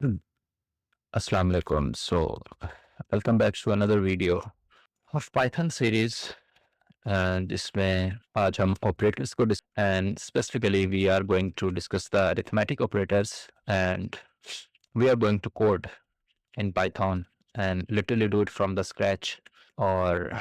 Hmm. Assalamu alaikum. So, welcome back to another video of Python series. And इसमें आज हम operators को and specifically we are going to discuss the arithmetic operators, and we are going to code in Python and literally do it from the scratch. Or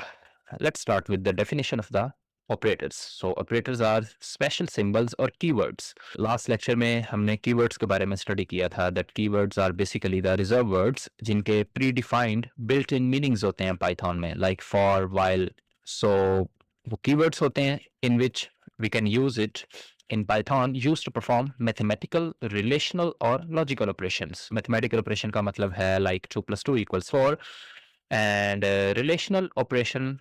let's start with the definition of the operators. So operators are special symbols or keywords. Last lecture में हमने keywords के बारे में study किया था that keywords are basically the reserved words जिनके predefined built in meanings होते हैं पाइथन में, लाइक फॉर, वाइल. सो वो कीवर्ड्स होते हैं in which we can use it in Python used to perform mathematical, relational और logical operations. Mathematical operation का मतलब है like 2 + 2 = 4, and relational operation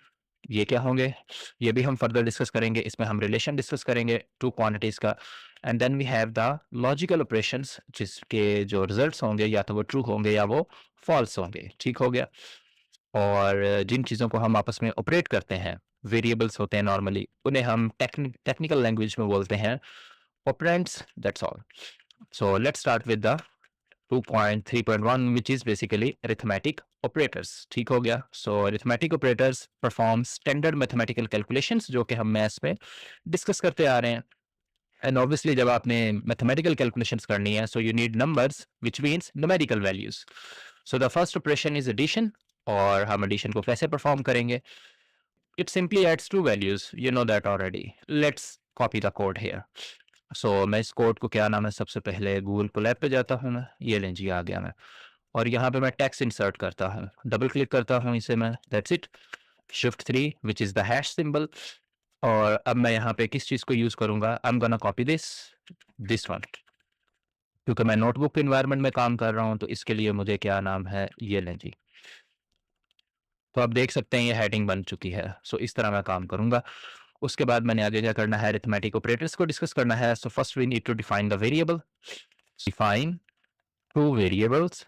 ये क्या होंगे ये भी हम फर्दर डिस्कस करेंगे. इसमें हम रिलेशन डिस्कस करेंगे टू क्वांटिटीज का. And then we have the logical operations जिसके जो रिजल्ट्स होंगे या तो वो ट्रू होंगे या वो फॉल्स होंगे. ठीक हो गया. और जिन चीज़ों को हम आपस में ऑपरेट करते हैं, वेरिएबल्स होते हैं नॉर्मली, उन्हें हम टेक्निकल लैंग्वेज में बोलते हैं operands. That's all. So let's start with the 2.3.1 which is basically arithmetic operators. ठीक हो गया. So arithmetic operators perform standard mathematical calculations जो कि हम मैथ्स में डिस्कस करते आ रहे हैं. एंड ऑब्वियसली जब आपने मैथमेटिकल कैलकुलेशंस करनी है, so you need numbers which means numerical values. So the first operation is addition. और हम एडिशन को कैसे परफॉर्म करेंगे? It simply adds two values, you know that already. Let's copy the code here. So मैं इस code को, क्या नाम है, सबसे पहले गूगल कोलैब पे जाता हूँ मैं. ये लें जी, आ गया मैं. और यहाँ पे मैं टेक्स्ट इंसर्ट करता हूँ, डबल क्लिक करता हूँ इसे मैं. That's it. Shift 3 which is the hash symbol. और अब मैं यहाँ पे किस चीज को यूज करूंगा? आई am gonna copy this one, क्योंकि मैं नोटबुक इन्वायरमेंट में काम कर रहा हूँ, तो इसके लिए मुझे, क्या नाम है, ये लें जी. तो आप देख सकते हैं ये हेडिंग बन चुकी है. सो इस तरह मैं काम करूंगा. उसके बाद मैंने आगे क्या करना है, अरिथमेटिक ऑपरेटर्स को डिस्कस करना है. So first we need to define the variable. Define two variables.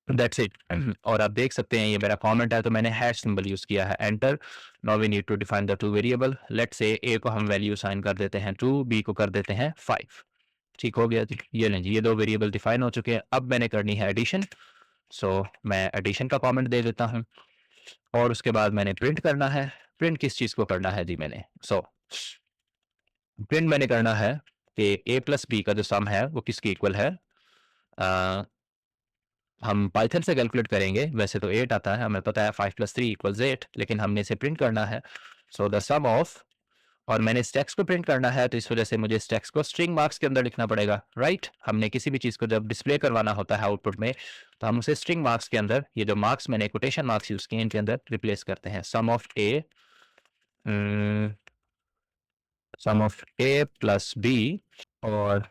That's it. और आप देख सकते हैं ये मेरा कमेंट है, तो मैंने हैश सिंबल यूज किया है, enter. Now we need to define the two variable. Let's say a को हम वैल्यू साइन कर देते हैं 2, बी को कर देते हैं 5. ठीक हो गया जी. ये लें जी, ये दो वेरिएबल डिफाइन हो चुके हैं. अब मैंने करनी है एडिशन. सो मैं एडिशन का कमेंट दे देता हूँ. और उसके बाद मैंने प्रिंट करना है. प्रिंट किस चीज को करना है जी मैंने? सो प्रिंट मैंने करना है कि ए प्लस बी का जो सम है वो किसकी इक्वल है. हम पाइथन से कैलकुलेट करेंगे. वैसे तो 8 आता है, हमें पता है 5 + 3 = 8, लेकिन हमने इसे प्रिंट करना है. सो द सम ऑफ, और मैंने स्टैक्स को प्रिंट करना है, तो इस वजह से मुझे स्टैक्स को स्ट्रिंग मार्क्स के अंदर लिखना पड़ेगा, राइट. हमने किसी भी चीज़ को जब डिस्प्ले करवाना होता है आउटपुट में, तो हम उसे स्ट्रिंग मार्क्स के अंदर, ये जो मार्क्स मैंने कोटेशन मार्क्स यूज किए, इनके अंदर रिप्लेस करते हैं. Sum of A plus B. और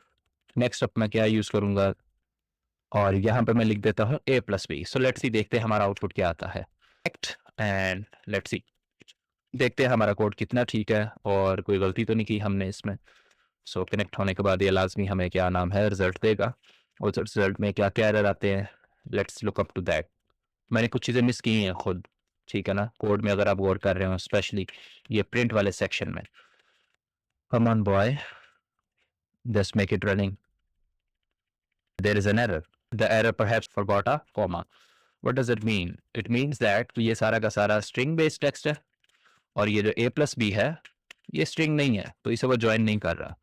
नेक्स्ट अप मैं क्या यूज करूंगा, और यहाँ पे मैं लिख देता हूँ a plus B. So let's see, देखते हैं हमारा आउटपुट क्या आता है. एंड लेट्स सी, देखते हैं हमारा कोड कितना ठीक है और कोई गलती तो नहीं की हमने इसमें. सो कनेक्ट होने के बाद ये लाजमी हमें, क्या नाम है, रिजल्ट देगा. और रिजल्ट में क्या क्या एरर आते हैं, let's look up to that. मैंने कुछ चीज़ें मिस की हैं खुद, ठीक है ना, कोड में, अगर आप गौर कर रहे हो, स्पेशली ये प्रिंट वाले सेक्शन में. Come on boy, just make it running. There is an error. The error perhaps forgot a comma. What does it mean? It means that ये सारा का सारा string based text है, और ये जो a प्लस बी है ये string नहीं है, तो इसे वो ज्वाइन नहीं कर रहा.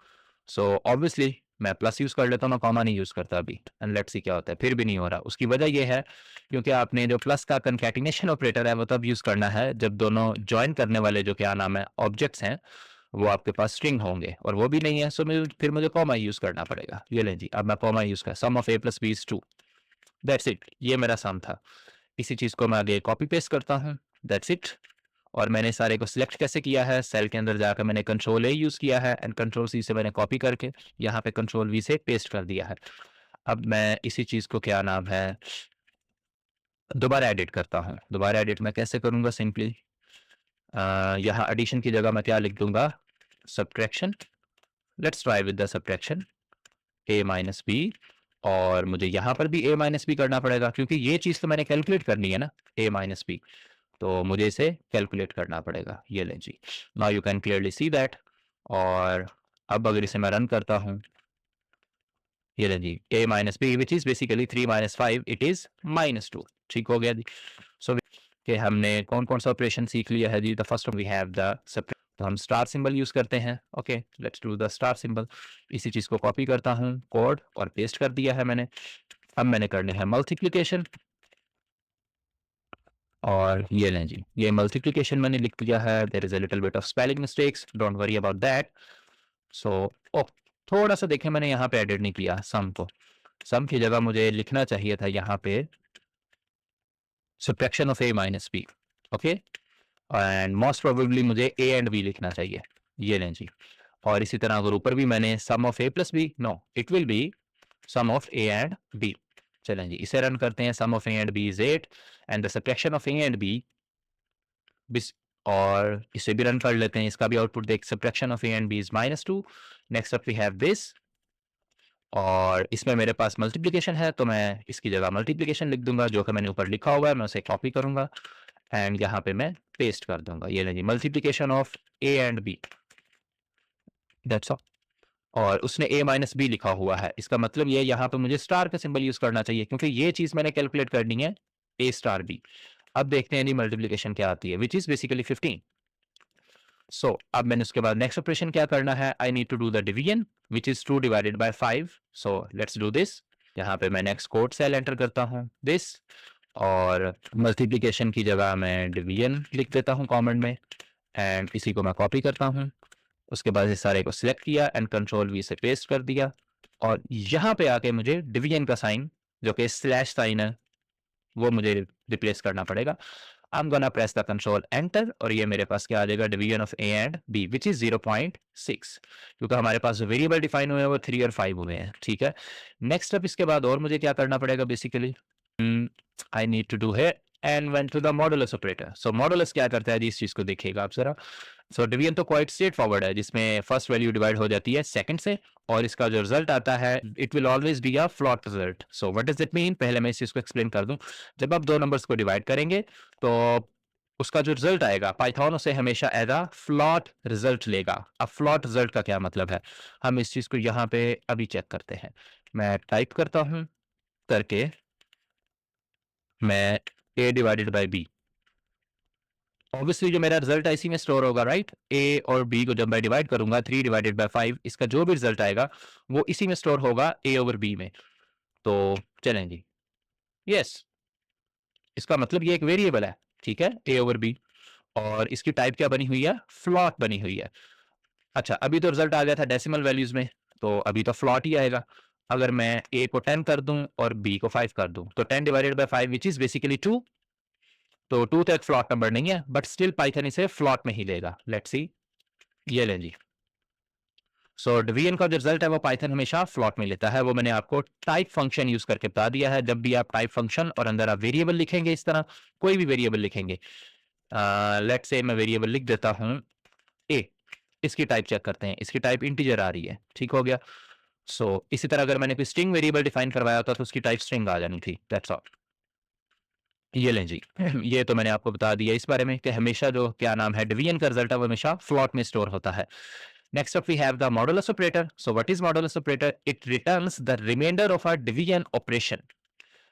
So obviously मैं प्लस यूज कर लेता हूँ, मैं कॉमा नहीं यूज करता अभी. एंड लेट्स सी क्या होता है, फिर भी नहीं हो रहा. उसकी वजह ये है क्योंकि आपने जो प्लस का कंकैटिनेशन ऑपरेटर है वो तब यूज करना है जब दोनों ज्वाइन करने वाले जो, क्या नाम है, ऑब्जेक्ट्स हैं, वो आपके पास स्ट्रिंग होंगे, और वो भी नहीं है. सो फिर मुझे कॉमा यूज करना पड़ेगा. ये लें जी, अब मैं कॉमा यूज कर, sum of a plus b is 2. That's it. ये मेरा सम था. इसी चीज को मैं आगे कॉपी पेस्ट करता हूँ. That's it. और मैंने सारे को सिलेक्ट कैसे किया है, सेल के अंदर जाकर मैंने कंट्रोल ए यूज किया है, एंड कंट्रोल सी से मैंने कॉपी करके यहाँ पे कंट्रोल वी से पेस्ट कर दिया है. अब मैं इसी चीज को, क्या नाम है, दोबारा एडिट करता हूँ. दोबारा एडिट मैं कैसे करूंगा? सिंपली यहाँ एडिशन की जगह मैं क्या लिख दूंगा, subtraction. Let's try with the subtraction a minus B. और मुझे यहाँ पर भी a माइनस बी करना पड़ेगा, क्योंकि ये चीज़ तो मैंने कैलकुलेट करनी है ना, a माइनस बी, तो मुझे इसे कैलकुलेट करना पड़ेगा. ये लें जी, now you can clearly see that. और अब अगर इसे मैं रन करता हूँ, ये ले जी a minus B which is basically 3 minus 5 it is -2। ठीक हो गया जी। सो कि हमने कौन कौन सा ऑपरेशन सीख लिया है जी। The first we have the तो हम स्टार सिंबल यूज करते हैं। Okay, let's do the star symbol. इसी चीज को कॉपी करता हूँ कोड और पेस्ट कर दिया है मैंने। अब मैंने करने हैं मल्टीप्लिकेशन, और ये लें जी, ये मल्टीप्लिकेशन मैंने लिख दिया है। There is a little bit of spelling mistakes, don't worry about that. So oh, थोड़ा सा देखें, मैंने यहाँ पे एडिट नहीं किया सम को। सम की जगह मुझे लिखना चाहिए था यहाँ पे subtraction of a minus B. Okay, and most probably मुझे a एंड b लिखना चाहिए। ये लें जी। और इसी तरह अगर ऊपर भी मैंने sum of a plus b, no it will be sum of a and b। चलें जी, इसे रन करते हैं। Sum of a and b is 8 and the subtraction of a and b, और इसे भी रन कर लेते हैं। इसका भी आउटपुट देख, subtraction of a and b is -2। Next up we have this, और इसमें मेरे पास मल्टीप्लिकेशन है तो मैं इसकी जगह मल्टीप्लिकेशन लिख दूंगा। जो कि मैंने ऊपर लिखा हुआ है मैं उसे कॉपी करूंगा एंड यहाँ पे मैं पेस्ट कर दूंगा। ये नहीं, multiplication of a and b, that's all. और उसने a माइनस बी लिखा हुआ है, इसका मतलब ये यहाँ पे मुझे स्टार का सिंबल यूज करना चाहिए क्योंकि ये चीज मैंने कैलकुलेट करनी है a स्टार b। अब देखते हैं जी मल्टीप्लिकेशन क्या आती है, विच इज बेसिकली 15। सो अब मैंने उसके बाद नेक्स्ट ऑपरेशन क्या करना है, I need to do the division which is 2 divided by 5। So let's do this. यहाँ पे मैं नेक्स्ट कोड सेल एंटर करता हूँ दिस, और मल्टीप्लिकेशन की जगह मैं डिवीजन लिख देता हूँ कॉमन में, एंड इसी को मैं कॉपी करता हूँ। उसके बाद इस सारे को सिलेक्ट किया एंड कंट्रोल वी से पेस्ट कर दिया, और यहाँ पे आके मुझे डिवीजन का साइन जो कि स्लैश साइन है वो मुझे रिप्लेस करना पड़ेगा। I am gonna press the control enter, और ये मेरे पास क्या आ जाएगा, division of A and B which is 0.6, क्योंकि हमारे पास जो वेरिएबल डिफाइन हुए हैं वो 3 और 5 हुए हैं। ठीक है, नेक्स्ट अब इसके बाद और मुझे क्या करना पड़ेगा, basically I need to do है and went to the modulus operator. So modulus क्या करता है जी, इस चीज को देखिएगा आप जरा। सो डिवीजन तो क्वाइट स्ट्रेट फॉरवर्ड है, जिसमें फर्स्ट वैल्यू डिवाइड हो जाती है सेकंड से, और इसका जो रिजल्ट आता है it will always be a float result. So what does it mean, पहले मैं इस चीज को एक्सप्लेन कर दूं। जब आप दो नंबर्स को डिवाइड करेंगे तो उसका जो रिजल्ट आएगा पाइथन उसे हमेशा एज अ फ्लॉट रिजल्ट लेगा। अब फ्लॉट रिजल्ट का क्या मतलब है, हम इस चीज को यहाँ पे अभी चेक करते हैं। मैं टाइप करता हूँ करके, मैं a divided by B, obviously जो मेरा रिजल्ट है इसी में स्टोर होगा, राइट। ए और बी को जब मैं डिवाइड करूंगा 3 डिवाइडेड बाय 5, इसका जो भी रिजल्ट आएगा वो इसी में स्टोर होगा ए ओवर बी में। तो चलें जी, यस, इसका मतलब ये एक वेरिएबल है, ठीक है, ए ओवर बी, और इसकी टाइप क्या बनी हुई है, फ्लॉट बनी हुई है। अच्छा, अभी तो रिजल्ट आ गया था डेसिमल वैल्यूज में, तो अभी तो फ्लॉट ही आएगा। अगर मैं ए को 10 कर दूं और बी को 5 कर दूं, तो 10 divided by 5 which is basically 2। तो 2 तो एक फ्लॉट नंबर नहीं है, बट स्टिल पाइथन इसे फ्लॉट में ही लेगा। लेट्स सी, ये लें जी। सो डिवीजन का जो रिजल्ट है वो पाइथन हमेशा फ्लॉट में लेता है। वो मैंने आपको टाइप फंक्शन यूज करके बता दिया है। जब भी आप टाइप फंक्शन और अंदर आप वेरिएबल लिखेंगे, इस तरह कोई भी वेरिएबल लिखेंगे, लेट्स से मैं वेरिएबल लिख देता हूं ए, इसकी टाइप चेक करते हैं, इसकी टाइप इंटीजर आ रही है, ठीक हो गया। सो इसी तरह अगर मैंने कोई स्ट्रिंग वेरिएबल डिफाइन करवाया होता तो उसकी टाइप स्ट्रिंग आ जानी थी, दैट्स ऑल। ये लें जी, ये तो मैंने आपको बता दिया इस बारे में कि हमेशा जो क्या नाम है डिवीजन का रिजल्ट है वो हमेशा फ्लॉट में स्टोर होता है। Next up we have the modulus operator. So what is modulus operator? It returns the remainder of a division operation.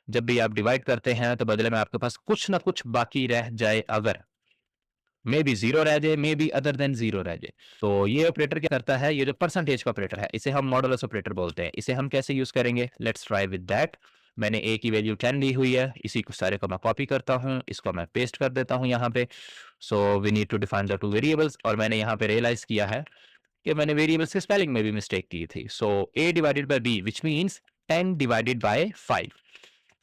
जब भी आप डिवाइड करते हैं तो बदले में आपके पास कुछ ना कुछ बाकी रह जाए, अगर मे बी जीरो रह जाए, may be other than zero रह जाए, तो ये ऑपरेटर क्या करता है, ये जो परसेंटेज का ऑपरेटर है इसे हम मॉडुलस ऑपरेटर बोलते हैं। इसे हम कैसे यूज करेंगे, लेट्स ट्राई विद दैट। मैंने a की वैल्यू 10 ली हुई है, इसी को सारे को मैं कॉपी करता हूँ, इसको मैं पेस्ट कर देता हूँ यहाँ पे। So we need to define the two variables, और मैंने यहाँ पे रियलाइज किया है कि मैंने वेरिएबल्स के स्पेलिंग में भी मिस्टेक की थी। So a divided by b which means 10 divided by 5,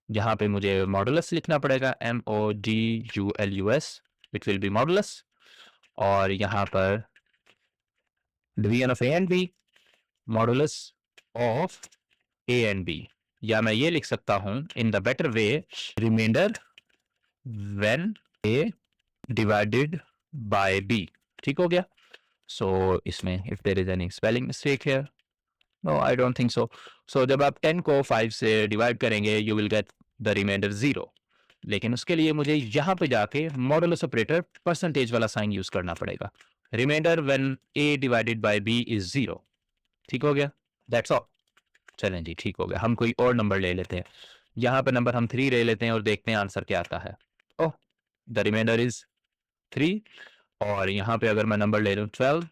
जहाँ पे मुझे मॉडुलस लिखना पड़ेगा, MODULUS, which will be modulus. और यहाँ पर division of a and b, modulus of a and b, या मैं ये लिख सकता हूँ in the better way, remainder when a divided by b। ठीक हो गया। सो इसमें if there is any spelling mistake here, no I don't think so. So जब आप 10 को 5 से डिवाइड करेंगे you will get the remainder 0, लेकिन उसके लिए मुझे यहाँ पे जाके मॉडुलस ऑपरेटर परसेंटेज वाला साइन यूज करना पड़ेगा, remainder when a divided by b is 0। ठीक हो गया, दैट्स ऑल। चलें जी, ठीक हो गया। हम कोई और नंबर ले लेते हैं। यहाँ पे नंबर हम 3 ले लेते हैं और देखते हैं आंसर क्या आता है। ओह! द रिमाइंडर इज़ 3 और यहाँ पे अगर मैं नंबर ले लूँ 12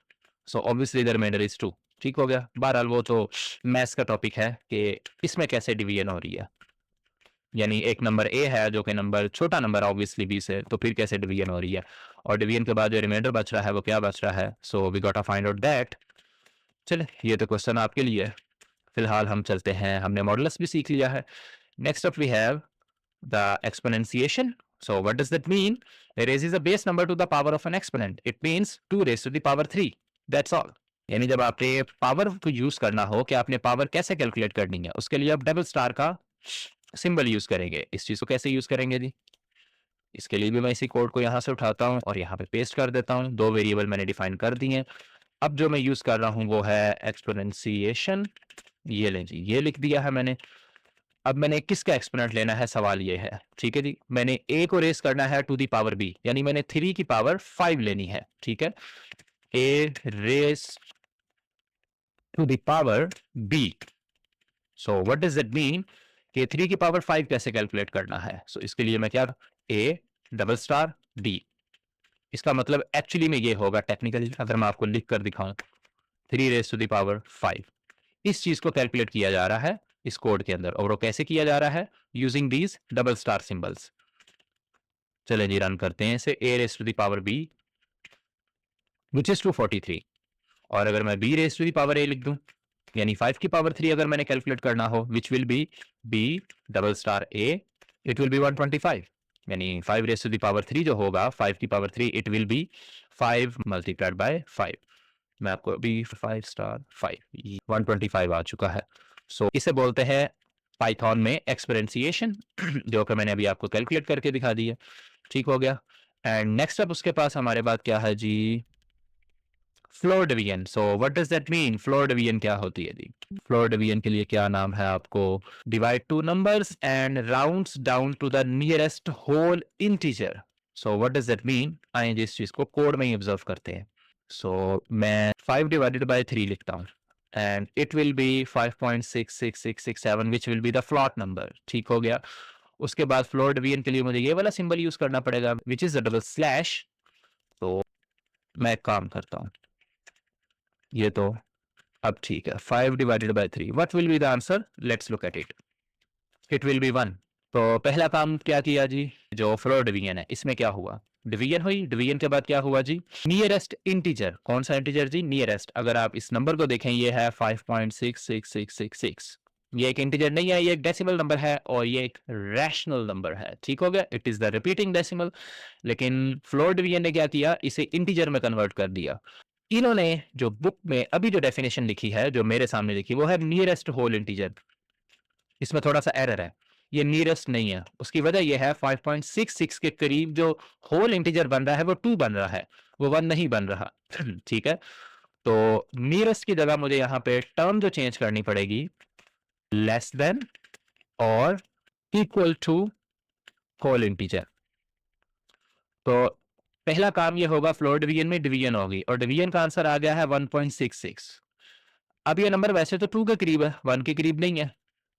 so obviously the remainder is 2 ठीक हो गया। बहरहाल वो तो मैथ्स का टॉपिक है कि इसमें कैसे डिवीजन हो रही है। यानी एक नंबर ए है जो कि नंबर छोटा नंबर ऑब्वियसली 20 है, तो फिर कैसे डिवीजन हो रही है और डिवीजन के बाद जो रिमाइंडर बच रहा है वो क्या बच रहा है। So we got to find out that. चलिए ये तो क्वेश्चन आपके लिए है। फिलहाल हम चलते हैं, हमने मॉडुलस भी सीख लिया है। Next up we have the exponentiation. So what does that mean? It raises a base number to the power of an exponent. It means 2 raised to the power 3. That's all. यानी जब आपने power को use करना हो कि आपने power कैसे calculate करनी है, उसके लिए आप डबल स्टार का सिंबल यूज करेंगे। इस चीज को कैसे यूज करेंगे जी? इसके लिए भी मैं इसी कोड को यहाँ से उठाता हूँ और यहाँ पे पेस्ट कर देता हूँ। 2 वेरिएबल मैंने डिफाइन कर दिए हैं। अब जो मैं यूज कर रहा हूँ वो है एक्सपोनेंशिएशन। ये लें जी, ये लिख दिया है मैंने। अब मैंने किसका एक्सपोनेंट लेना है, सवाल ये है। ठीक है जी, मैंने a को रेस करना है टू दी पावर b, यानी मैंने 3 की पावर 5 लेनी है। ठीक है, a raise to the power b। So what does that mean कि 3 की पावर 5 कैसे कैलकुलेट करना है। सो इसके लिए मैं क्या, a डबल स्टार d। इसका मतलब एक्चुअली में ये होगा, टेक्निकली अगर मैं आपको लिख कर दिखाऊं, 3 रेस टू दी पावर 5। इस चीज को कैलकुलेट किया जा रहा है इस कोड के अंदर, और वो कैसे किया जा रहा है, using these double star symbols. चले जी रन करते हैं इसे। a raise to the power b which is 243, और अगर मैं b raise to the power a लिख दूं, यानी 5 की पावर 3 अगर मैंने कैलकुलेट करना हो, विच will B b double star a, it will B 125। यानी 5 रेस टू दी पावर 3 जो होगा 5 की power 3, it will B 5 multiplied by 5। मैं आपको अभी 5 स्टार 5 125 आ चुका है। सो इसे बोलते हैं पाइथन में एक्सपोनेंशिएशन, जो कि मैंने अभी आपको कैलकुलेट करके दिखा दी है। ठीक हो गया। एंड नेक्स्ट अप उसके पास हमारे पास क्या है जी, floor division. So what does that mean, floor division क्या होती है जी? फ्लोर डिवीजन के लिए क्या नाम है आपको, divide two numbers and rounds down to the nearest whole integer. So what does that mean, आइए जिस चीज को कोड में ही ऑब्जर्व करते हैं। सो मैं 5 डिवाइडेड बाय 3 लिखता हूँ and it will be 5.66667 which will be the float number. ठीक हो गया। उसके बाद फ्लोर डिवीजन के लिए मुझे ये वाला सिंबल यूज करना पड़ेगा which is the double slash. तो मैं एक काम करता हूँ, ये तो अब ठीक है। 5 divided by 3 what will be the answer, let's look at it. It will B 1। तो पहला काम क्या किया जी, जो फ्लोर डिवीजन है इसमें क्या हुआ, डिवीजन हुई। डिवीजन के बाद क्या हुआ जी, नियरेस्ट इंटीजर। कौन सा इंटीजर जी, नियरेस्ट। अगर आप इस नंबर को देखें, ये है 5.66666। ये एक इंटीजर नहीं है, ये एक डेसिमल नंबर है और ये एक रैशनल नंबर है। ठीक हो गया, it is the repeating decimal. लेकिन फ्लोर डिवीजन ने क्या किया, इसे इंटीजर में कन्वर्ट कर दिया। इन्होंने जो बुक में अभी जो डेफिनेशन लिखी है, जो मेरे सामने लिखी, वो है नियरेस्ट होल इंटीजर। इसमें थोड़ा सा एरर है, ये नियरेस्ट नहीं है। उसकी वजह यह है 5.66 के करीब जो होल इंटीजर बन रहा है वो 2 बन रहा है, वो 1 नहीं बन रहा। ठीक है, तो नियरेस्ट की जगह मुझे यहाँ पे टर्म जो चेंज करनी पड़ेगी, लेस देन और इक्वल टू होल इंटीजर। तो पहला काम ये होगा, फ्लोर डिवीजन में डिवीजन होगी और डिवीजन का आंसर आ गया है 1.66। अब ये नंबर वैसे तो 2 के करीब है, 1 के करीब नहीं है,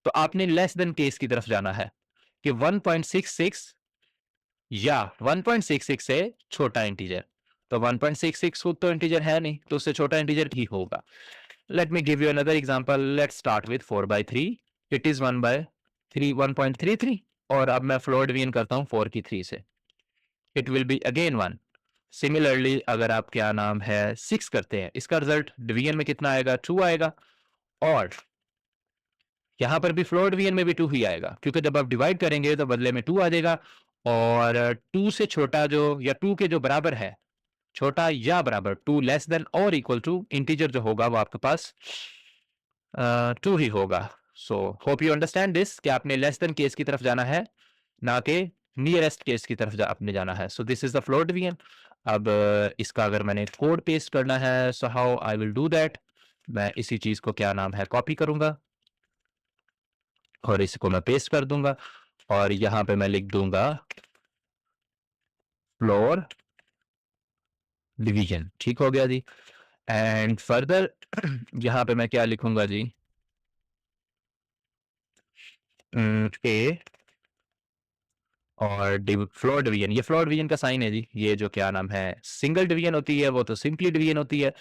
तो आपने लेस देन केस की तरफ जाना है कि 1.66 या 1.66 से छोटा इंटीजर। तो 1.66 खुद तो इंटीजर है नहीं, तो उससे छोटा इंटीजर ही होगा। Let me give you another example, let's start with 4/3। It is 1/3 1.33, और अब मैं फ्लोर डिवीजन करता हूं 4 की 3 से, it will be again 1। Similarly अगर आप क्या नाम है 6 करते हैं, इसका रिजल्ट डिवीजन में कितना आएगा, 2 आएगा, और यहां पर भी फ्लोर डिवीजन में भी 2 ही आएगा, क्योंकि जब आप डिवाइड करेंगे तो बदले में 2 आ जाएगा। और 2 से छोटा जो, या 2 के जो बराबर है, छोटा या बराबर, 2 लेस देन और इक्वल टू इंटीजर जो होगा वो आपके पास 2 ही होगा। So hope you understand this, कि आपने लेस देन केस की तरफ जाना है, ना कि नियरेस्ट केस की तरफ आपने जाना है। So this is the floor division. अब इसका अगर मैंने कोड पेस्ट करना है, so how I will do that, मैं इसी चीज को क्या नाम है कॉपी करूंगा और इसको मैं पेस्ट कर दूंगा, और यहां पे मैं लिख दूंगा फ्लोर डिवीजन। ठीक हो गया जी। एंड फर्दर यहां पे मैं क्या लिखूंगा जी, ए और फ्लोर डिवीजन, ये फ्लोर डिवीजन का साइन है जी। ये जो क्या नाम है, सिंगल डिवीजन होती है वो तो सिंपली डिवीजन होती है।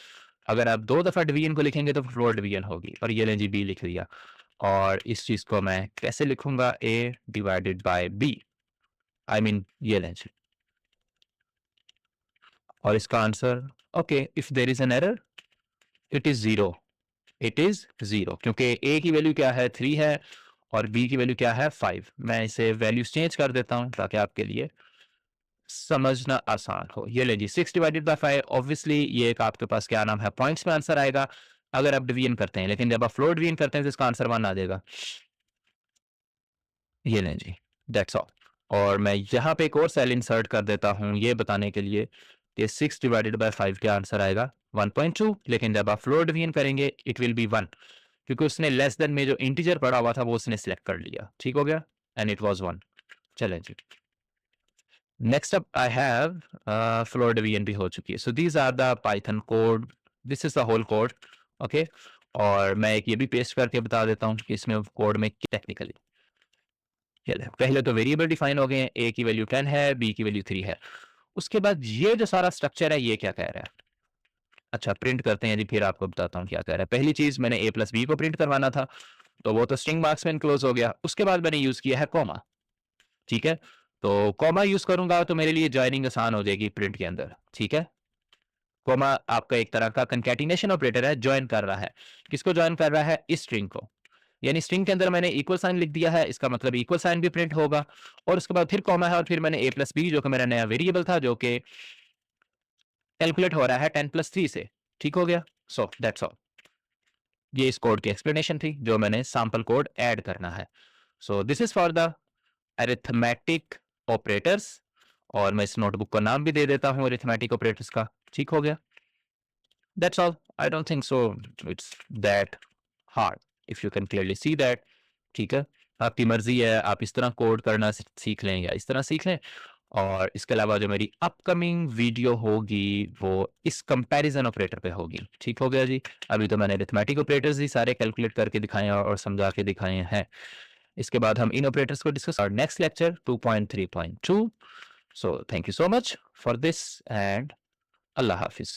अगर आप 2 दफ़ा डिवीजन को लिखेंगे तो फ्लोर डिवीजन होगी। और ये लें जी बी लिख दिया। और इस चीज़ को मैं कैसे लिखूँगा, a divided by b. I mean ये लें जी। और इसका answer okay, if there is an error it is 0, it is 0 क्योंकि ए की वैल्यू क्या है 3 है और बी की वैल्यू क्या है 5। मैं इसे वैल्यूज़ चेंज कर देता हूँ ताकि आपके लिए समझना आसान हो। ये ले जी 6 डिवाइडेड बाय 5, ऑब्वियसली ये एक आपके पास क्या नाम है पॉइंट्स में आंसर आएगा अगर आप डिवीजन करते हैं, लेकिन जब आप फ्लोर डिवीजन करते हैं तो इसका आंसर 1 आ जाएगा। ये लें जी, दैट्स ऑल। और मैं यहाँ पे एक और सेल इंसर्ट कर देता हूँ ये बताने के लिए कि 6 डिवाइडेड बाय 5 का आंसर आएगा 1.2, लेकिन जब आप फ्लोर डिवीजन करेंगे इट विल बी 1 क्योंकि उसने लेस देन में जो इंटीजर पड़ा हुआ था वो उसने सिलेक्ट कर लिया। ठीक हो गया, एंड इट वाज 1। चलें जी, next up I have floor division भी हो चुकी है। So these are the Python code, this is the whole code. Okay, और मैं एक ये भी पेस्ट करके बता देता हूँ कि इसमें कोड में टेक्निकली चले पहले तो वेरिएबल डिफाइन हो गए हैं, ए की वैल्यू 10 है, बी की वैल्यू 3 है। उसके बाद ये जो सारा स्ट्रक्चर है ये क्या कह रहा है। अच्छा, प्रिंट करते हैं जी, फिर आपको बताता हूँ क्या कह रहा है। पहली चीज मैंने ए प्लस बी को प्रिंट करवाना था तो वो तो स्ट्रिंग मार्क्स में क्लोज हो गया। उसके बाद मैंने यूज किया है कॉमा। ठीक है, तो कॉमा यूज करूंगा तो मेरे लिए जॉइनिंग आसान हो जाएगी प्रिंट के अंदर। ठीक है, कॉमा आपका एक तरह का कंकैटिनेशन ऑपरेटर है, ज्वाइन कर रहा है। किसको ज्वाइन कर रहा है, इस स्ट्रिंग को। यानी स्ट्रिंग के अंदर मैंने इक्वल साइन लिख दिया है, इसका मतलब इक्वल साइन भी प्रिंट होगा। और उसके बाद फिर कॉमा है और फिर मैंने ए प्लस बी जो कि मेरा नया वेरिएबल था जो कि कैलकुलेट हो रहा है 10 प्लस 3 से। ठीक हो गया, सो दैट्स ऑल। ये इस कोड की एक्सप्लेनेशन थी जो मैंने सैंपल कोड ऐड करना है। So this is for the arithmetic operators, और मैं इस नोटबुक का नाम भी दे देता हूँ अरिथमेटिक ऑपरेटर्स का। ठीक हो गया, that's all. I don't think so it's that hard if you can clearly see that. ठीक है, आपकी मर्जी है, आप इस तरह कोड करना सीख लें या इस तरह सीख लें। और इसके अलावा जो मेरी अपकमिंग वीडियो होगी वो इस कंपैरिजन ऑपरेटर पे होगी। ठीक हो गया जी, अभी तो मैंने अरिथमेटिक ऑपरेटर्स ही सारे कैलकुलेट करके दिखाए हैं और समझा के दिखाए हैं। इसके बाद हम इन ऑपरेटर्स को डिस्कस और next lecture 2.3.2। So thank you so much for this and Allah Hafiz.